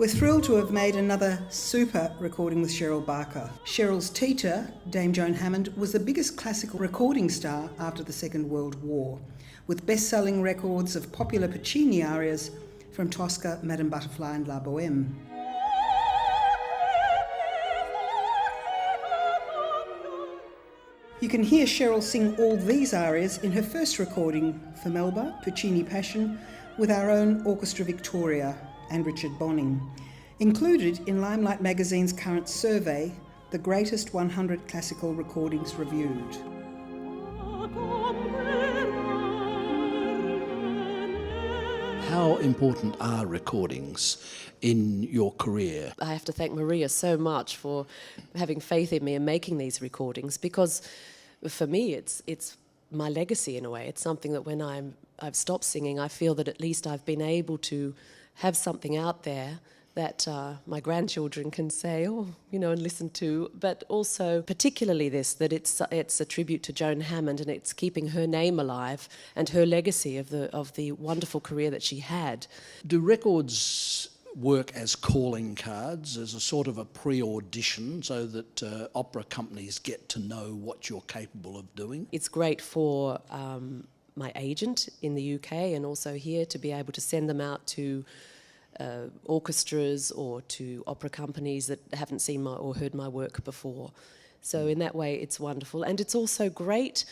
We're thrilled to have made another super recording with Cheryl Barker. Cheryl's teacher, Dame Joan Hammond, was the biggest classical recording star after the Second World War, with best-selling records of popular Puccini arias from Tosca, Madame Butterfly and La Boheme. You can hear Cheryl sing all these arias in her first recording for Melba, Puccini Passion, with our own Orchestra Victoria and Richard Bonning. Included in Limelight magazine's current survey, the greatest 100 classical recordings reviewed. How important are recordings in your career? I have to thank Maria so much for having faith in me and making these recordings, because for me it's my legacy in a way. It's something that when I've stopped singing, I feel that at least I've been able to have something out there that my grandchildren can say, oh, you know, and listen to, but also particularly this, that it's a tribute to Joan Hammond, and it's keeping her name alive and her legacy of the wonderful career that she had. Do records work as calling cards, as a sort of a pre-audition, so that opera companies get to know what you're capable of doing? It's great for my agent in the UK and also here to be able to send them out to orchestras or to opera companies that haven't seen or heard my work before. So in that way it's wonderful, and it's also great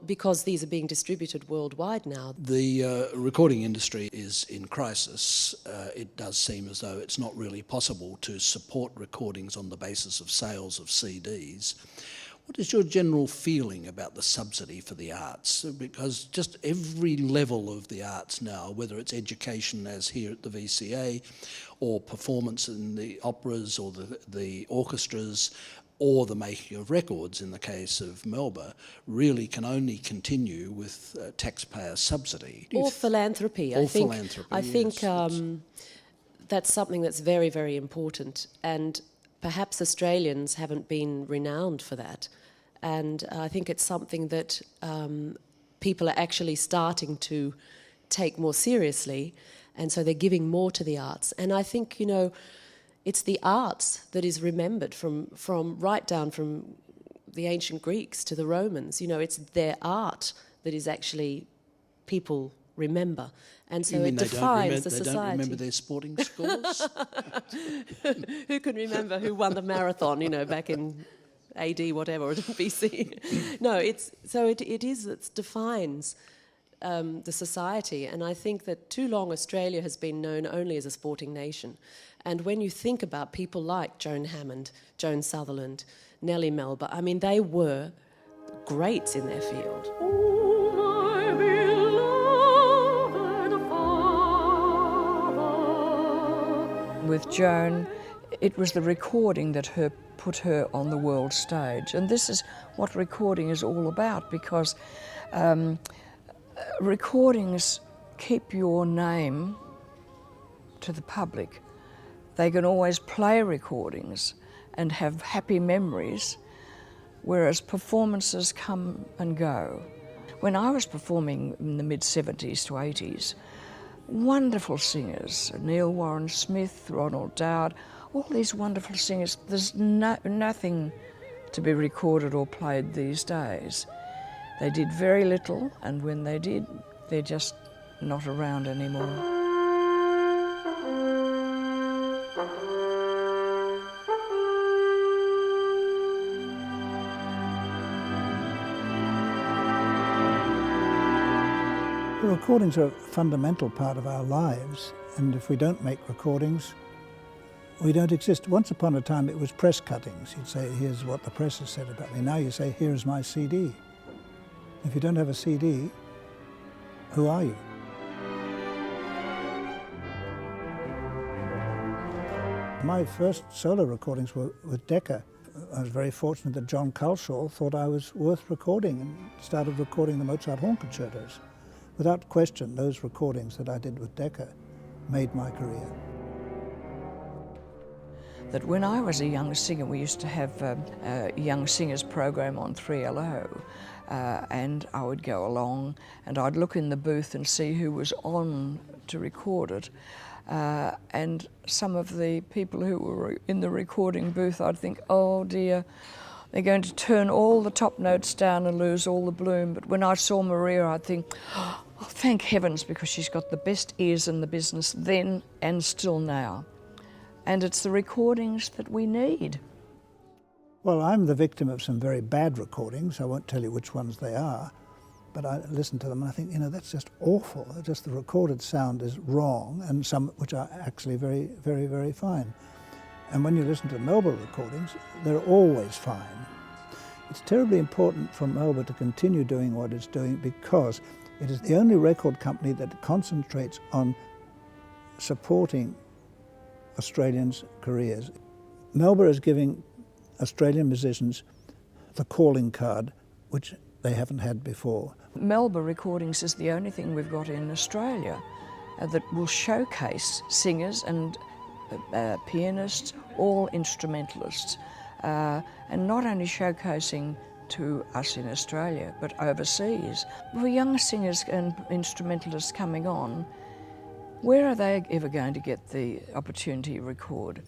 because these are being distributed worldwide now. The recording industry is in crisis. It does seem as though it's not really possible to support recordings on the basis of sales of CDs. What is your general feeling about the subsidy for the arts? Because just every level of the arts now, whether it's education as here at the VCA, or performance in the operas or the orchestras, or the making of records in the case of Melba, really can only continue with taxpayer subsidy. Or philanthropy. Or I think, philanthropy, I think yes. That's something that's very, very important. And perhaps Australians haven't been renowned for that. And I think it's something that people are actually starting to take more seriously, and so they're giving more to the arts. And I think, you know, it's the arts that is remembered from right down from the ancient Greeks to the Romans. You know, it's their art that is actually people remember. And so it defines the society. They don't remember their sporting scores? Who can remember who won the marathon, you know, back in AD whatever, or BC? No, it defines the society. And I think that too long Australia has been known only as a sporting nation. And when you think about people like Joan Hammond, Joan Sutherland, Nellie Melba, I mean, they were greats in their field. With Joan, it was the recording that put her on the world stage. And this is what recording is all about, because recordings keep your name to the public. They can always play recordings and have happy memories, whereas performances come and go. When I was performing in the mid-70s to 80s, wonderful singers, Neil Warren Smith, Ronald Dowd, all these wonderful singers, there's nothing to be recorded or played these days. They did very little, and when they did, they're just not around anymore. Recordings are a fundamental part of our lives, and if we don't make recordings, we don't exist. Once upon a time it was press cuttings. You'd say, here's what the press has said about me. Now you say, here's my CD. If you don't have a CD, who are you? My first solo recordings were with Decca. I was very fortunate that John Culshaw thought I was worth recording and started recording the Mozart horn concertos. Without question, those recordings that I did with Decca made my career. That when I was a young singer, we used to have a young singers program on 3LO, and I would go along and I'd look in the booth and see who was on to record it. And some of the people who were in the recording booth, I'd think, oh dear, they're going to turn all the top notes down and lose all the bloom. But when I saw Maria, I'd think, oh, thank heavens, because she's got the best ears in the business then and still now. And it's the recordings that we need. Well, I'm the victim of some very bad recordings. I won't tell you which ones they are, but I listen to them and I think, that's just awful. Just the recorded sound is wrong, and some which are actually very, very, very fine. And when you listen to Melba recordings, they're always fine. It's terribly important for Melba to continue doing what it's doing, because it is the only record company that concentrates on supporting Australians' careers. Melba is giving Australian musicians the calling card, which they haven't had before. Melba Recordings is the only thing we've got in Australia that will showcase singers and pianists, all instrumentalists, and not only showcasing to us in Australia, but overseas. For young singers and instrumentalists coming on, where are they ever going to get the opportunity to record?